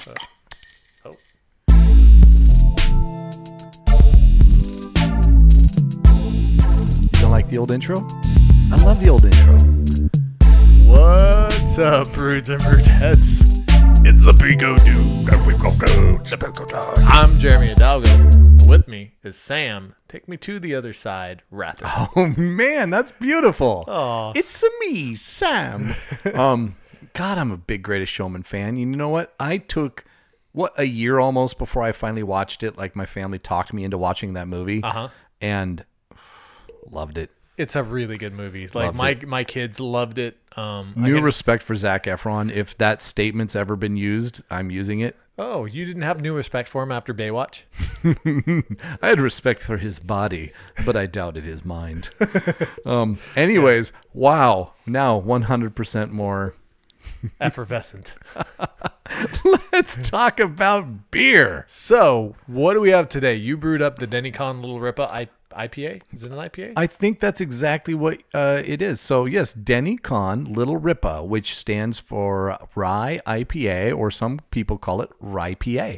Oh. You don't like the old intro? I love the old intro. What's up, Broods and Broodheads? It's the Pico Dude. I'm Jeremy Hidalgo. With me is Sam. Take me to the other side, rather. Oh man, that's beautiful. Oh, It's me, Sam. God, I'm a big Greatest Showman fan. You know what? I took a year almost before I finally watched it. Like my family talked me into watching that movie, and loved it. it's a really good movie. Like my kids loved it. New respect for Zac Efron. If that statement's ever been used, I'm using it. Oh, you didn't have new respect for him after Baywatch? I had respect for his body, but I doubted his mind. Anyways, wow. Now 100% more. Effervescent. Let's talk about beer. So, what do we have today? You brewed up the Denny Conn Little RIPA IPA? Is it an IPA? I think that's exactly what it is. So, yes, Denny Conn Little RIPA, which stands for Rye IPA, or some people call it Rye PA.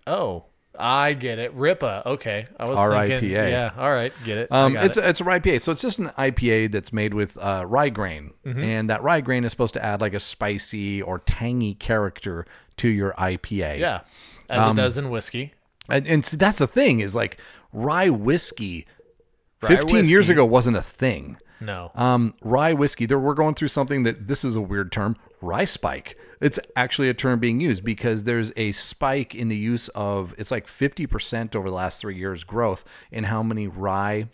Oh, I get it. RIPA. Okay. I was thinking. RIPA. Yeah. All right. Get it. It's a rye IPA. So it's just an IPA that's made with rye grain. And that rye grain is supposed to add like a spicy or tangy character to your IPA. Yeah. As it does in whiskey. And so that's the thing is like rye whiskey 15 years ago wasn't a thing. No. Rye whiskey, we're going through something that, this is a weird term, rye spike. It's actually a term being used because there's a spike in the use of, it's like 50% over the last 3 years growth in how many rye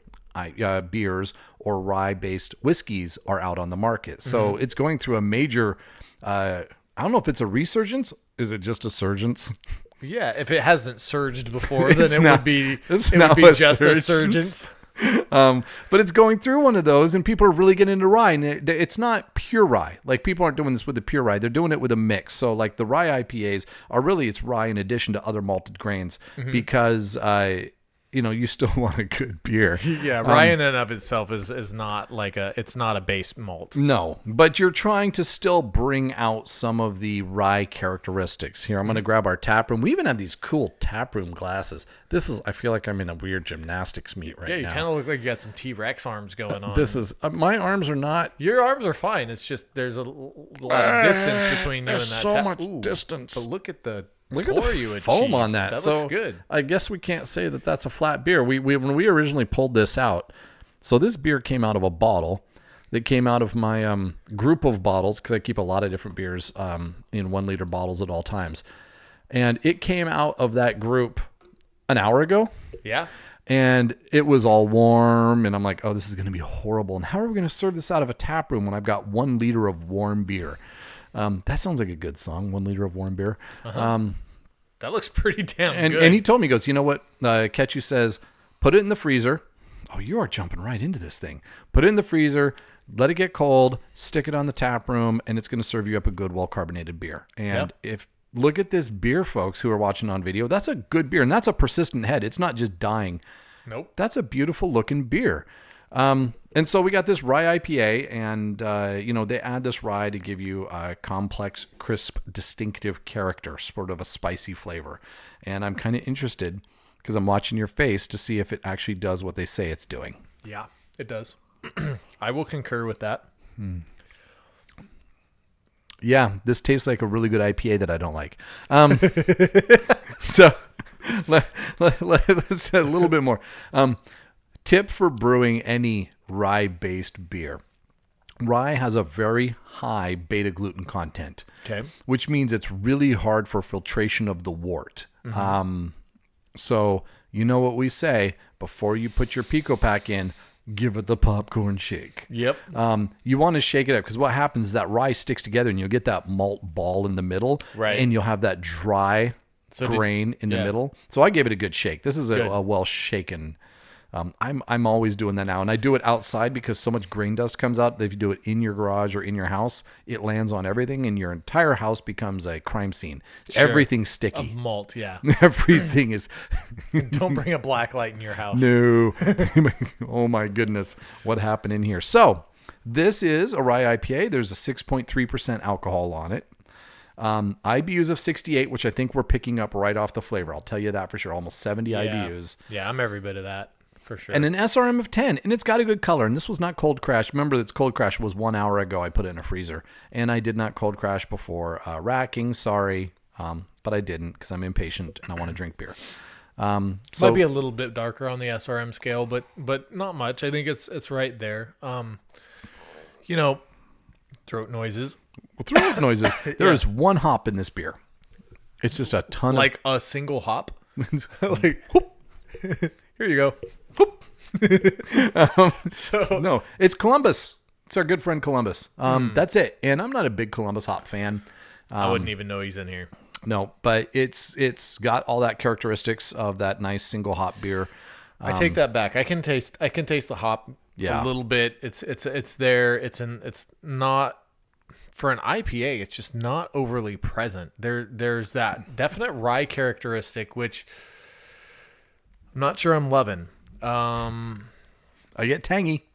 beers or rye-based whiskeys are out on the market. So it's going through a major, I don't know if it's a resurgence. Is it just a surgence? Yeah. If it hasn't surged before, then it would be just a surgence. But it's going through one of those, and people are really getting into rye, and it's not pure rye. Like, people aren't doing this with the pure rye; they're doing it with a mix. So, like, the rye IPAs are really, it's rye in addition to other malted grains, because you still want a good beer. Yeah, rye in and of itself is not like it's not a base malt. No, but you're trying to still bring out some of the rye characteristics. Here, I'm going to grab our tap room. We even have these cool tap room glasses. I feel like I'm in a weird gymnastics meet right now. Yeah, you kind of look like you got some T-Rex arms going on. This is, my arms are not. Your arms are fine. It's just there's a lot of distance between you and that. There's so much distance. But look at the the foam on that. That looks good. I guess we can't say that that's a flat beer. When we originally pulled this out, so this beer came out of a bottle that came out of my group of bottles, because I keep a lot of different beers in 1 liter bottles at all times. And it came out of that group an hour ago. Yeah. And it was all warm, and I'm like, oh, this is going to be horrible. And how are we going to serve this out of a tap room when I've got 1 liter of warm beer? That sounds like a good song, 1 liter of warm beer. That looks pretty damn good. And he told me, he goes, you know what? Ketchu says, put it in the freezer. Oh, you are jumping right into this thing. Put it in the freezer, let it get cold, stick it on the tap room, and it's going to serve you up a good, well-carbonated beer. And look at this beer, folks, who are watching on video. That's a good beer, and that's a persistent head. It's not just dying. Nope. That's a beautiful-looking beer. And so we got this rye IPA, and, they add this rye to give you a complex, crisp, distinctive character, sort of a spicy flavor. And I'm kind of interested, because I'm watching your face to see if it actually does what they say it's doing. Yeah, it does. I will concur with that. Yeah, this tastes like a really good IPA that I don't like. So let's say a little bit more. Tip for brewing any rye-based beer. Rye has a very high beta-glucan content, which means it's really hard for filtration of the wort. So you know what we say, before you put your Pico Pack in, give it the popcorn shake. Yep. You want to shake it up, because what happens is that rye sticks together, and you'll get that malt ball in the middle, and you'll have that dry grain in the middle. So I gave it a good shake. This is a well-shaken. I'm always doing that now, and I do it outside because so much grain dust comes out. If you do it in your garage or in your house, it lands on everything, and your entire house becomes a crime scene. Sure. Everything's sticky. Of malt, yeah. Everything is. Don't bring a black light in your house. No. Oh my goodness, what happened in here? So this is a rye IPA. There's a 6.3% alcohol on it. IBUs of 68, which I think we're picking up right off the flavor. I'll tell you that for sure. Almost 70 IBUs. Yeah, I'm every bit of that for sure. And an SRM of 10, and it's got a good color. And this was not cold crash. Remember, that cold crash was 1 hour ago. I put it in a freezer, and I did not cold crash before racking. Sorry, but I didn't because I'm impatient and I want to drink beer. Might be a little bit darker on the SRM scale, but not much. I think it's right there. Throat noises. Throat noises. There is one hop in this beer. It's just a ton like a single hop. Like, whoop. Here you go. Whoop. No, it's Columbus. It's our good friend Columbus. That's it. And I'm not a big Columbus hop fan. I wouldn't even know he's in here. No, but it's got all that characteristics of that nice single hop beer. I take that back. I can taste the hop a little bit. It's there. It's not for an IPA. It's just not overly present. There's that definite rye characteristic, which I'm not sure I'm loving. I get tangy.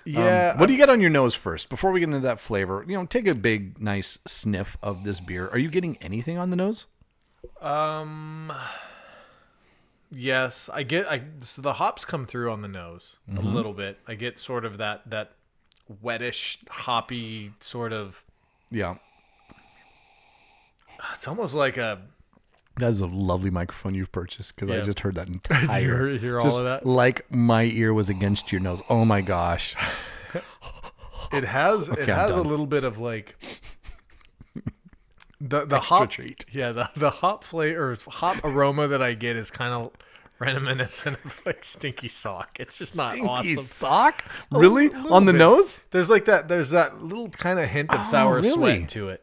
Yeah. What do you get on your nose first before we get into that flavor? Take a big, nice sniff of this beer. Are you getting anything on the nose? Yes, so the hops come through on the nose a little bit. I get sort of that wettish, hoppy sort of. Yeah. It's almost like a. That is a lovely microphone you've purchased because I just heard that entire. Did you hear all of that? Like my ear was against your nose. Oh my gosh. It has a little bit of like the extra hop treat. Yeah, the hop flavor or hop aroma that I get is kind of reminiscent of like stinky sock. It's just not stinky awesome. Sock? Really? On the nose? There's that little kind of hint of sour sweat to it.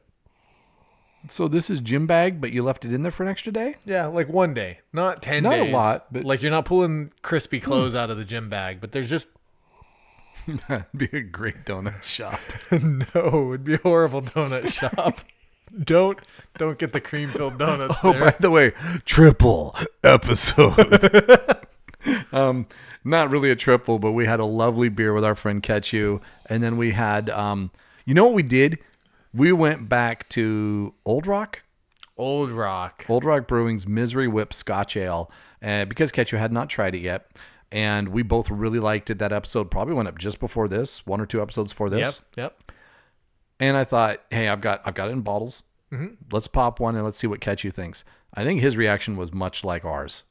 So this is gym bag, but you left it in there for an extra day? Yeah, like one day, not 10 days. Not a lot, but like you're not pulling crispy clothes out of the gym bag, but there's just that'd be a great donut shop. No, it'd be a horrible donut shop. Don't get the cream filled donuts. Oh, there. by the way, triple episode. Not really a triple, but we had a lovely beer with our friend Ketchu, and then we had what we did? We went back to Old Rock Brewing's Misery Whip Scotch Ale, because Ketchu had not tried it yet, and we both really liked it. That episode probably went up just before this, 1 or 2 episodes before this. Yep. And I thought, hey, I've got it in bottles. Mm-hmm. Let's pop one and let's see what Ketchu thinks. I think his reaction was much like ours,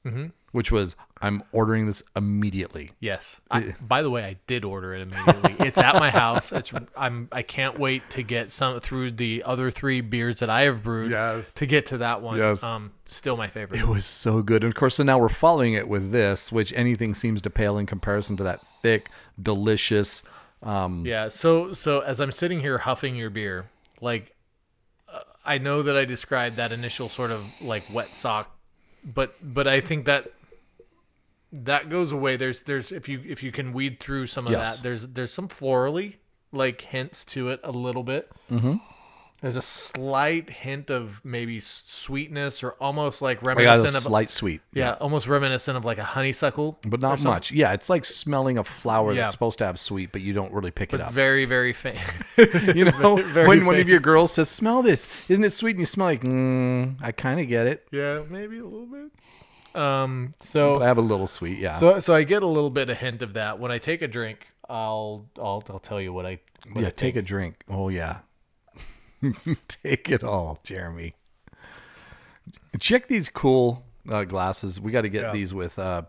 which was, I'm ordering this immediately. Yes. By the way, I did order it immediately. It's at my house. I can't wait to get some through the other 3 beers that I have brewed to get to that one. Yes. Still my favorite. It was so good. And of course, so now we're following it with this, which anything seems to pale in comparison to that thick, delicious. Yeah. So as I'm sitting here huffing your beer, like I know that I described that initial sort of like wet sock, but I think that goes away. There's if you can weed through some of that, there's some florally like hints to it a little bit. Mm-hmm. There's a slight hint of maybe sweetness or almost like reminiscent of slight sweet. Yeah, almost reminiscent of like a honeysuckle, but not much. Yeah, it's like smelling a flower that's supposed to have sweet, but you don't really pick it up. Very, very faint. When one of your girls says, "Smell this, isn't it sweet?" and you smell like, I kind of get it. Yeah, maybe a little bit. But I have a little sweet. Yeah. So I get a little bit of hint of that when I take a drink. I'll tell you what I take a drink. Oh yeah. Take it all, Jeremy. Check these cool glasses. We got to get these with a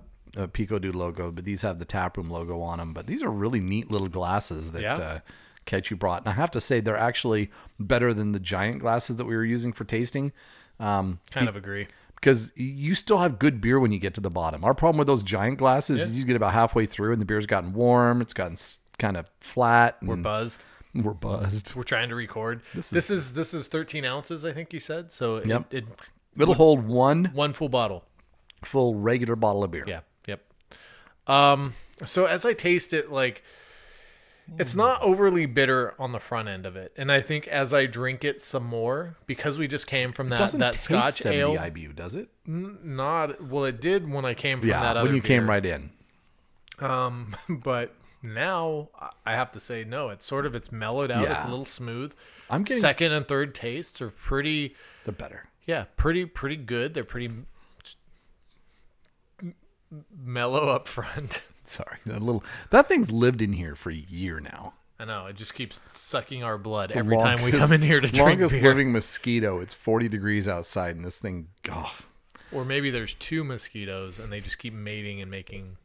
Pico Dude logo, but these have the taproom logo on them. But these are really neat little glasses that Ketchu brought. And I have to say, they're actually better than the giant glasses that we were using for tasting. Kind of agree. Because you still have good beer when you get to the bottom. Our problem with those giant glasses is you get about halfway through and the beer's gotten warm. It's gotten kind of flat. We're buzzed. We're buzzed. We're trying to record. This is 13 ounces, I think you said. So it'll hold one full bottle, full regular bottle of beer. Yeah. Yep. So as I taste it, like it's not overly bitter on the front end of it, and I think as I drink it some more, because we just came from that Scotch ale. IBU, does it? Not well. It did when I came from that other when you beer. came right in. But Now I have to say no. It's mellowed out. It's a Yeah. little smooth. I'm getting Second and third tastes are pretty. the better. Yeah, pretty good. They're pretty mellow up front. Sorry, that thing's lived in here for a year now. I know. It just keeps sucking our blood It's the every time we come in here to drink longest beer. living mosquito. It's 40 degrees outside, and this thing, oh, Or maybe there's two mosquitoes and they just keep mating and making.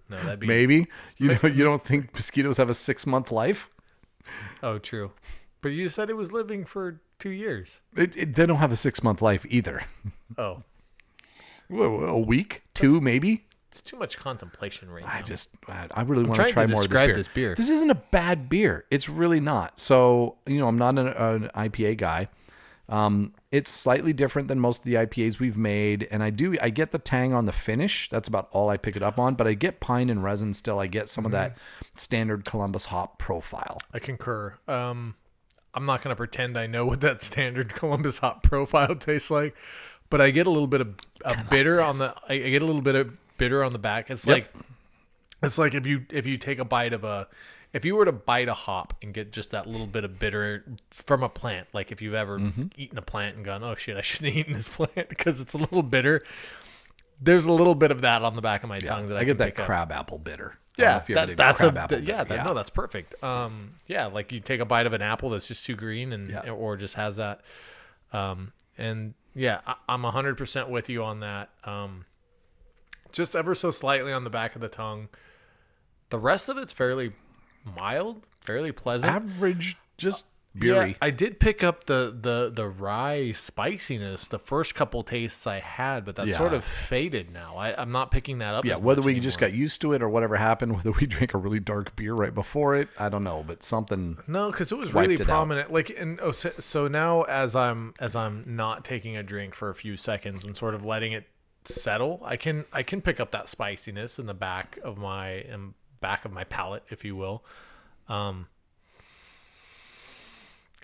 No, that'd be. maybe you don't think mosquitoes have a 6-month life? Oh, true. But you said it was living for 2 years. They don't have a 6-month life either. Oh, A week, two, maybe. it's too much contemplation right now. I really want to trying try to more of describe this this beer. This isn't a bad beer. It's really not. So, I'm not an IPA guy. It's slightly different than most of the IPAs we've made, and I get the tang on the finish. That's about all I pick it up on, but I get pine and resin still. I get some of that standard Columbus hop profile. I concur. I'm not going to pretend I know what that standard Columbus hop profile tastes like, but I get a little bit of bitter on the. I get a little bit of bitter on the back. It's like if you take a bite of if you were to bite a hop and get just that little bit of bitter from a plant, like if you've ever eaten a plant and gone, oh shit, I shouldn't have eaten this plant because it's a little bitter. There's a little bit of that on the back of my tongue that I get can that pick up. crab apple bitter. Yeah, that's no, bitter. that's perfect. Yeah, like you take a bite of an apple that's just too green or just has that. And yeah, I'm 100% with you on that. Just ever so slightly on the back of the tongue. The rest of it's fairly mild, fairly pleasant. Average, just beery. Yeah, I did pick up the rye spiciness the first couple tastes I had, but that sort of faded now. I'm not picking that up. Yeah, as whether much we anymore. just got used to it or whatever happened, whether we drank a really dark beer right before it, I don't know, but something. No, because it was wiped really it prominent. Like, and so now as I'm not taking a drink for a few seconds and sort of letting it settle, I can pick up that spiciness in the back of my palate, if you will.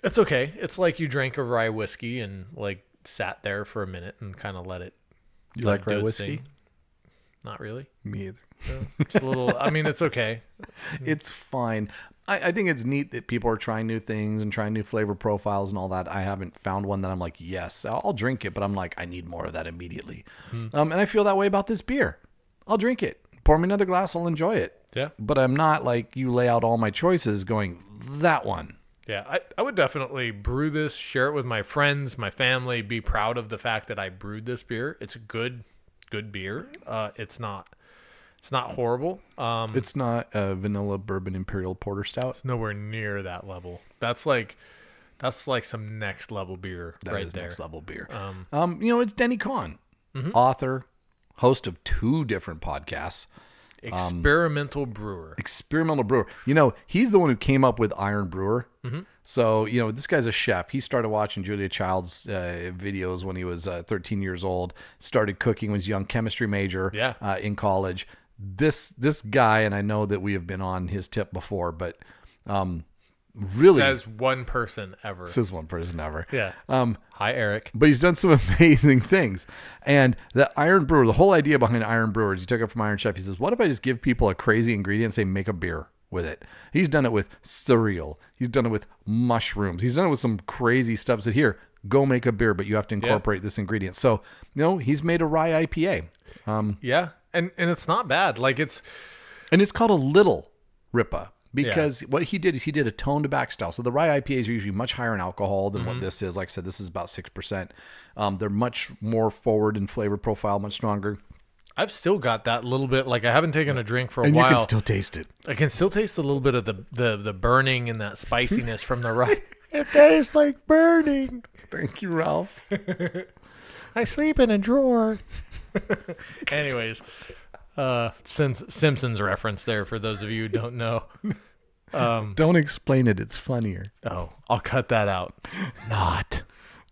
It's okay. It's like you drank a rye whiskey and like sat there for a minute and kind of let it. You like rye do its whiskey? thing. Not really. Me either. No, just a little. I mean, it's okay. It's fine. I think it's neat that people are trying new things and trying new flavor profiles and all that. I haven't found one that I'm like, yes, I'll drink it, but I'm like, I need more of that immediately. And I feel that way about this beer. I'll drink it. Pour me another glass, I'll enjoy it. Yeah. But I'm not like you lay out all my choices going, that one. Yeah, I would definitely brew this, share it with my friends, my family, be proud of the fact that I brewed this beer. It's a good beer. It's not horrible. It's not a vanilla bourbon imperial porter stout. It's nowhere near that level. That's like some next level beer That right is there. next level beer. It's Denny Conn, author, host of 2 different podcasts. Experimental brewer. He's the one who came up with Iron Brewer. So, this guy's a chef. He started watching Julia Child's videos when he was 13 years old, started cooking when he was a young chemistry major in college. This guy, and I know that we have been on his tip before, but really Says one person ever. says one person ever. Yeah. Hi, Eric. But he's done some amazing things. And the Iron Brewer, the whole idea behind Iron Brewer is he took it from Iron Chef. He says, what if I just give people a crazy ingredient and say, make a beer with it? He's done it with cereal. He's done it with mushrooms. He's done it with some crazy stuff. Said, here, go make a beer, but you have to incorporate this ingredient. So, he's made a rye IPA. Yeah. And it's not bad. Like And it's called a Little RIPA. Because what he did is he did a toned back style. So the rye IPAs are usually much higher in alcohol than what this is. Like I said, this is about 6%. They're much more forward in flavor profile, much stronger. I've still got that little bit. Like I haven't taken a drink for a And while. you can still taste it. I can still taste a little bit of the burning and that spiciness from the rye. It tastes like burning. Thank you, Ralph. I sleep in a drawer. Anyways, Simpsons reference there for those of you who don't know. Don't explain it. It's funnier. Oh, I'll cut that out. Not.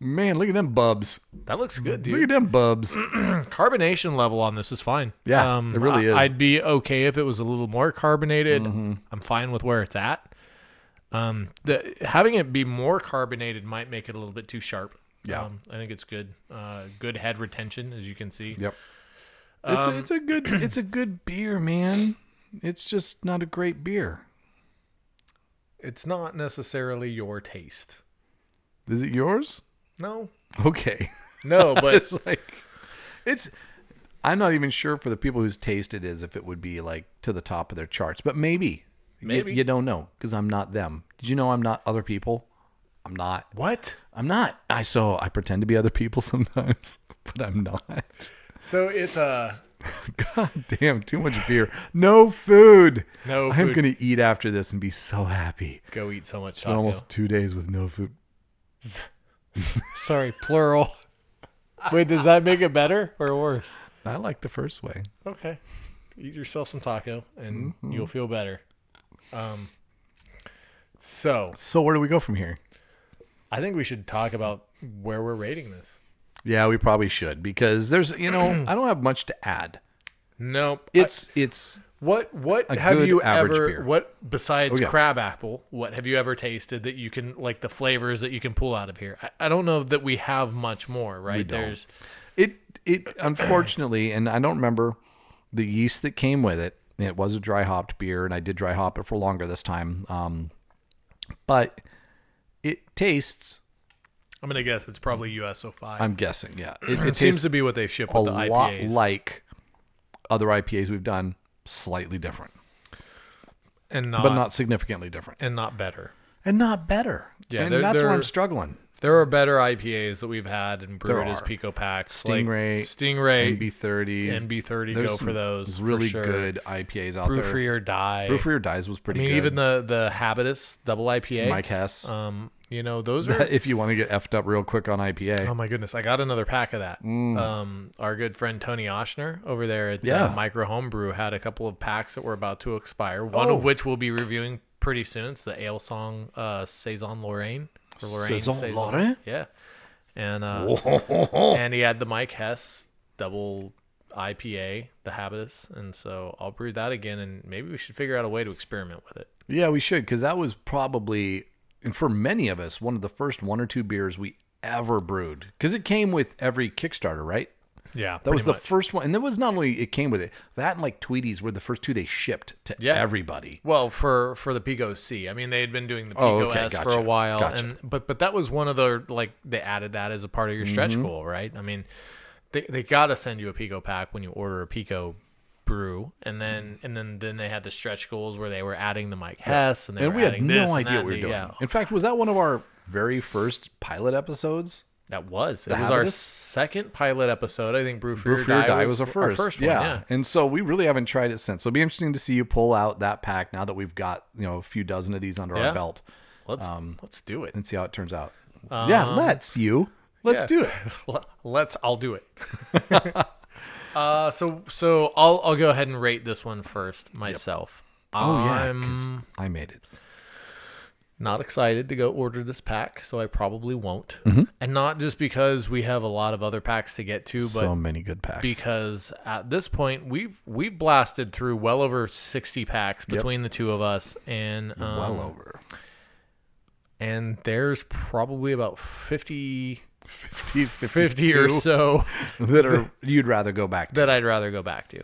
Man, look at them bubs. That looks good, dude. Look at them bubs. Carbonation level on this is fine. Yeah, it really is. I'd be okay if it was a little more carbonated. I'm fine with where it's at. Having it be more carbonated might make it a little bit too sharp. Yeah. I think it's good. Good head retention, as you can see. Yep. It's a good beer, man. it's just not a great beer. It's not necessarily your taste. Is it yours? No. Okay. No, but It's like, it's, I'm not even sure for the people whose taste it is if it would be like to the top of their charts, but maybe. Maybe. You don't know because I'm not them. Did you know I'm not other people? I'm not. What? I'm not. I pretend to be other people sometimes, but I'm not. So it's a... God damn, too much beer. No food. No I'm food. going to eat after this and be so happy. Go eat so much It's taco. almost 2 days with no food. Sorry, plural. Wait, does that make it better or worse? I like the first way. Okay. Eat yourself some taco and you'll feel better. So where do we go from here? I think we should talk about where we're rating this. Yeah, we probably should because there's, I don't have much to add. Nope. It's What a have good you average ever beer. what besides Okay. crab apple, what have you ever tasted that you can like the flavors that you can pull out of here? I don't know that we have much more, right? don't. There's it unfortunately, and I don't remember the yeast that came with it. It was a dry hopped beer, and I did dry hop it for longer this time. But it tastes. I'm gonna guess it's probably USO5. I'm guessing, yeah. It It seems tastes to be what they ship a with the lot IPAs. like other IPAs we've done, slightly different, and but not significantly different, and not better. and not better. Yeah, and they're- that's where they're- I'm struggling. There are better IPAs that we've had and brewed as are. Pico packs. Stingray, like Stingray, NB30, NB30, There's go some for those. really for sure. good IPAs out Brew there. Free or Die. Brew Free or Dies was I pretty mean, good. even the Habitus double IPA. Mike Hess. Those are. If you want to get effed up real quick on IPA. Oh my goodness, I got another pack of that. Our good friend Tony Oshner over there at Yeah. Micro Homebrew had a couple of packs that were about to expire. One Oh. of which we'll be reviewing pretty soon. It's the Ale Song Saison Lorraine. Or Lorraine Saison Lorraine? Yeah. And Whoa. and he had the Mike Hess double IPA, the Habitus, and so I'll brew that again, and maybe we should figure out a way to experiment with it. Yeah, we should, because that was probably, and for many of us, one of the first one or two beers we ever brewed. Because it came with every Kickstarter, right? Yeah, That was pretty the much. first one. And that was not only it came with it, that and like Tweeties were the first two they shipped to Yeah. everybody. Well, for the Pico C, I mean they had been doing the Pico Oh, okay, S for gotcha, a while, gotcha. and but that was one of the like they added that as a part of your stretch Mm-hmm. goal, right? I mean, they got to send you a Pico pack when you order a Pico brew, and then they had the stretch goals where they were adding the Mike Hess, and they And were we had adding no this and idea that, what we were and doing. Yeah, In fact, was that one of our very first pilot episodes? that was. It The was our Habitus? second pilot episode. I think Brew Free Brew or Free or Die, Die was our first. one. Yeah. Yeah. And so we really haven't tried it since. So it'll be interesting to see you pull out that pack now that we've got, a few dozen of these under Yeah. our belt Let's do it. and see how it turns out. Yeah, let's do it. I'll do it. So I'll go ahead and rate this one first myself. Oh, yeah, 'cause I'm I made it. not excited to go order this pack, so I probably won't. Mm-hmm. And not just because we have a lot of other packs to get to, but So many good packs. because at this point we've blasted through well over 60 packs between the two of us, and well over. and there's probably about 50 or 52 so that are you'd rather go back to. that I'd rather go back to.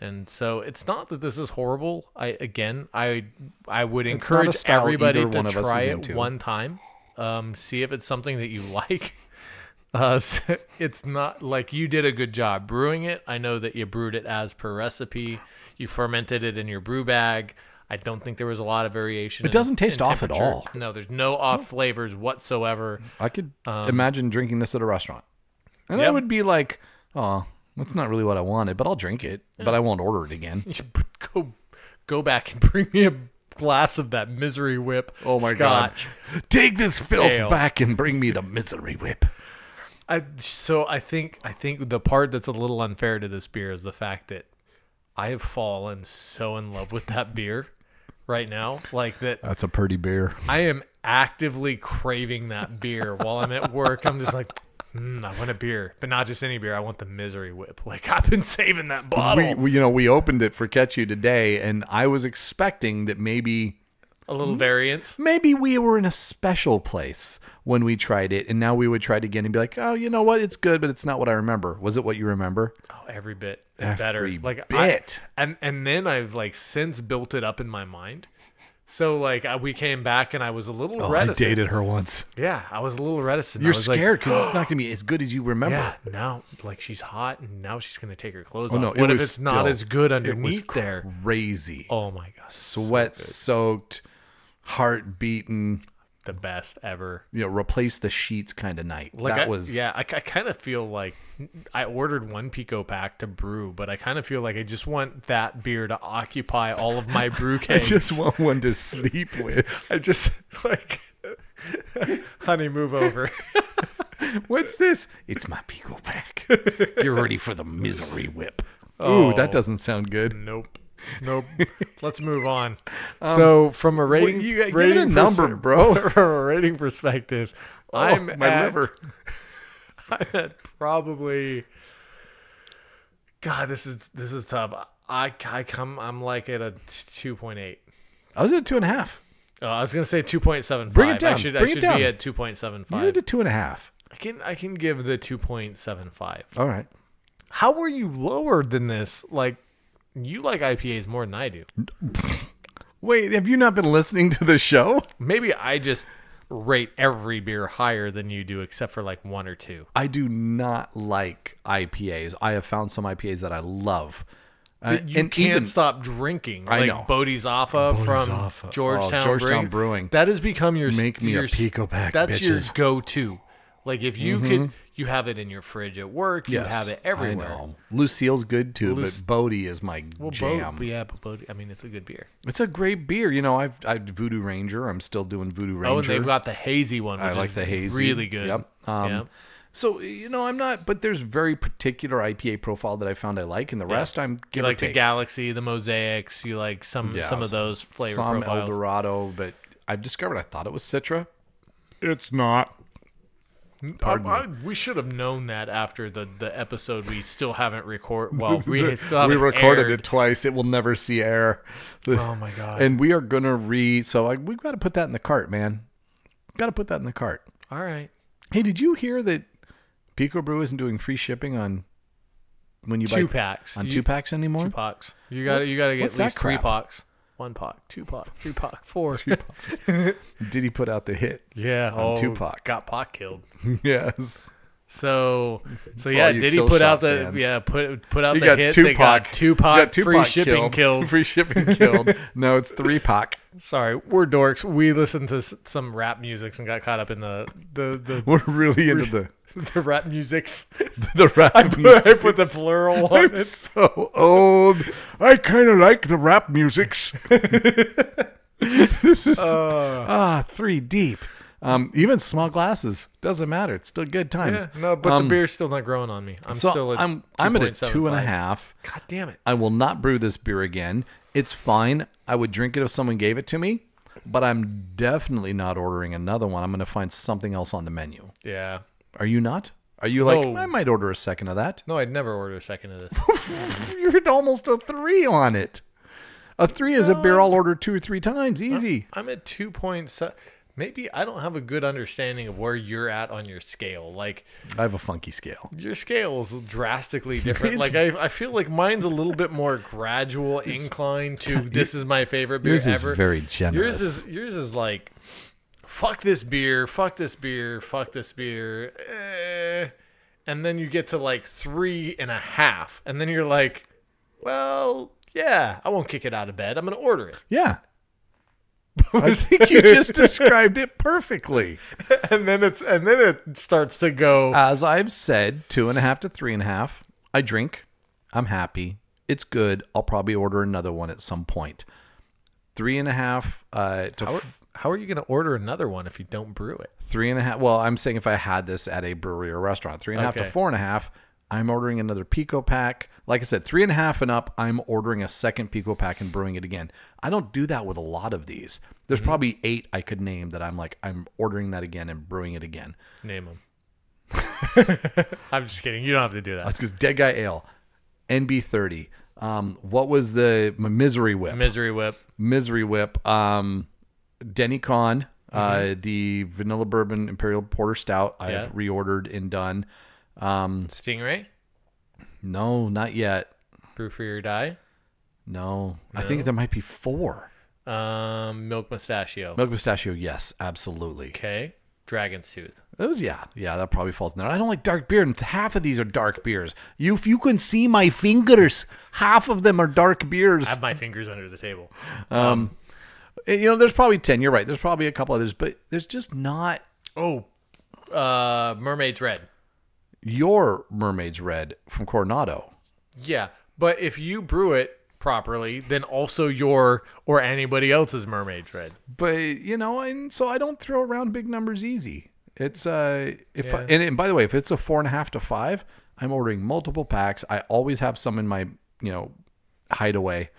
And so it's not that this is horrible. I would It's not a encourage style everybody either to one of us try is it into. one time. See if it's something that you like. It's not like you did a good job brewing it. I know that you brewed it as per recipe. You fermented it in your brew bag. I don't think there was a lot of variation. It doesn't taste off at temperature. all. No, there's no off flavors whatsoever. I could imagine drinking this at a restaurant. And I Yep. would be like, oh, that's not really what I wanted, but I'll drink it. But I won't order it again. You should go back and bring me a glass of that Misery Whip. Oh my Scotch. God. Take this filth Ale. back and bring me the Misery Whip. I think the part that's a little unfair to this beer is the fact that I have fallen so in love with that beer right now, like that That's a pretty beer. I am actively craving that beer while I'm at work. I'm just like, I want a beer, but not just any beer. I want the Misery Whip. Like I've been saving that bottle. We opened it for Ketchu today, and I was expecting that maybe A little variance. Maybe we were in a special place when we tried it, and now we would try it again and be like, oh, you know what? It's good, but it's not what I remember. Was it what you remember? Oh, every bit better. Every Like bit. And then I've like since built it up in my mind. So like we came back and I was a little reticent. I dated her once. Yeah, I was a little reticent. You're I was scared because it's not going to be as good as you remember. Yeah, now like she's hot and now she's going to take her clothes Oh, off. no, What if was it's not as good underneath there? Crazy. Oh my god. Sweat soaked, heart beating. The best ever. Replace the sheets kind of night. Like that was. Yeah, I kind of feel like I ordered one Pico pack to brew, but I kind of feel like I just want that beer to occupy all of my brew I kegs. just want one to sleep with. I just like, honey, move over. What's this? It's my Pico pack. You're ready for the misery whip. Ooh, that doesn't sound good. Nope. Let's move on. So from a rating, you give it a number, bro. From a rating perspective, I'm liver. I'm at probably. God, this is tough. I'm like at a 2.8. I was at 2.5. I was gonna say 2.75. Bring it down. I should down. be at 2.75. You're at 2.5. I can give the 2.75. All right. How were you lower than this? Like, you like IPAs more than I do. Wait, have you not been listening to the show? Maybe I just rate every beer higher than you do, except for like one or two. I do not like IPAs. I have found some IPAs that I love. You can't stop drinking. I like know. Bodhi's from Georgetown Brewing. That has become your Make me a Pico pack, That's your bitches. go-to. Like if you could, you have it in your fridge at work. You have it everywhere. I know. Lucille's good too, but Bodhi is my jam. But Bodhi, I mean, it's a good beer. It's a great beer. I've Voodoo Ranger. I'm still doing Voodoo Ranger. Oh, and they've got the hazy one. Which I like the hazy. Really good. Yep. So, I'm not, but there's very particular IPA profile that I found I like, and the rest I'm You like the Galaxy, the Mosaics, you like some of those flavor profiles. Some El Dorado, but I've discovered I thought it was Citra. It's not. We should have known that after the episode we still haven't recorded. Well, we recorded it twice. It will never see air. Oh, my God. And we are going to we've got to put that in the cart, man. Got to put that in the cart. All right. Hey, did you hear that Pico Brew isn't doing free shipping on when you buy 2-packs on 2-packs anymore? 2-packs. You got to get at least 3-packs. 1-pack, 2-pack, 3-pack, 4. Did he put out the hit? Yeah. On 2-pack. Got Pac killed. Yes. So yeah, did he put out the put out the hit? 2-pack. They got 2-pack free shipping killed. Free shipping killed. No, it's 3-pack. Sorry, we're dorks. We listened to some rap music and got caught up in the We're really into the rap musics. The rap I put the plural on I'm it. so old. I kind of like the rap musics. This is 3 deep. Even small glasses doesn't matter. It's still good times. Yeah, no, but the beer's still not growing on me. I'm still at I'm at a 2.75. 2.5. God damn it! I will not brew this beer again. It's fine. I would drink it if someone gave it to me, but I'm definitely not ordering another one. I'm going to find something else on the menu. Yeah. Are you not? Are you like, I might order a second of that? No, I'd never order a second of this. You're at almost a 3 on it. A 3 is a beer I'll order 2 or 3 times. Easy. I'm at 2.7. Maybe I don't have a good understanding of where you're at on your scale. Like, I have a funky scale. Your scale is drastically different. Like I feel like mine's a little bit more gradual incline to this is my favorite beer yours ever. Is very generous. Yours is like, fuck this beer, fuck this beer, fuck this beer. And then you get to like 3.5. And then you're like, well, yeah, I won't kick it out of bed. I'm going to order it. Yeah. I think you just described it perfectly. And then it starts to go. As I've said, 2.5 to 3.5. I drink. I'm happy. It's good. I'll probably order another one at some point. 3.5 How are you going to order another one if you don't brew it? 3.5. Well, I'm saying if I had this at a brewery or restaurant, 3.5 to 4.5. I'm ordering another Pico pack. Like I said, 3.5 and up, I'm ordering a second Pico pack and brewing it again. I don't do that with a lot of these. There's probably 8 I could name that I'm like, I'm ordering that again and brewing it again. Name them. I'm just kidding. You don't have to do that. That's because Dead Guy Ale, NB30. What was the Misery Whip? Misery Whip. Misery Whip. Denny Conn, the Vanilla Bourbon Imperial Porter Stout. I have reordered and done. Stingray? No, not yet. Brew for Your Die? No. I think there might be 4. Milk Mustachio. Milk Mustachio, yes, absolutely. Okay. Dragon's Tooth. Those, yeah, that probably falls in there. I don't like dark beer, and half of these are dark beers. If you can see my fingers, half of them are dark beers. I have my fingers under the table. There's probably 10. You're right. There's probably a couple others, but there's just not. Mermaid's Red. Your Mermaid's Red from Coronado. Yeah, but if you brew it properly, then also your or anybody else's Mermaid's Red. But and so I don't throw around big numbers easy. It's and by the way, if it's a 4.5 to 5, I'm ordering multiple packs. I always have some in my hideaway.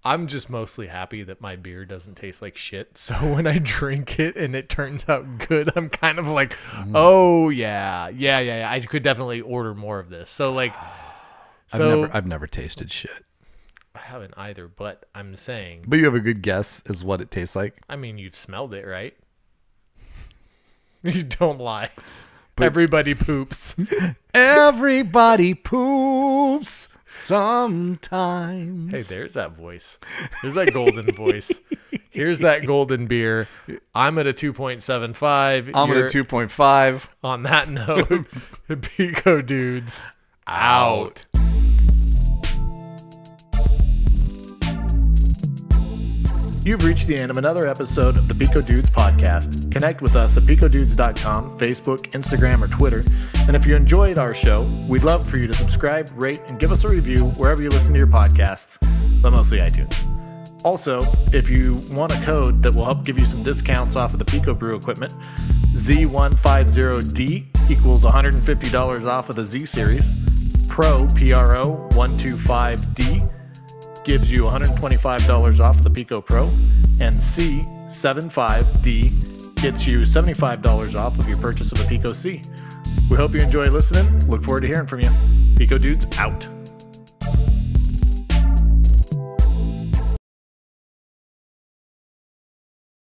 I'm just mostly happy that my beer doesn't taste like shit. So when I drink it and it turns out good, I'm kind of like, oh yeah. I could definitely order more of this. So like, I've never tasted shit. I haven't either, but I'm saying. But you have a good guess as what it tastes like. I mean, you've smelled it, right? You don't lie. But everybody poops. Everybody poops. Sometimes. Hey, there's that voice. There's that golden voice. Here's that golden beer. I'm at a 2.75. I'm at a 2.5. On that note, the Pico Dudes out. You've reached the end of another episode of the Pico Dudes podcast. Connect with us at picodudes.com, Facebook, Instagram, or Twitter. And if you enjoyed our show, we'd love for you to subscribe, rate, and give us a review wherever you listen to your podcasts, but mostly iTunes. Also, if you want a code that will help give you some discounts off of the Pico Brew equipment, Z150D equals $150 off of the Z Series. Pro, Pro 125D gives you $125 off of the Pico Pro, and C75D gets you $75 off of your purchase of a Pico C. We hope you enjoy listening. Look forward to hearing from you. Pico Dudes out.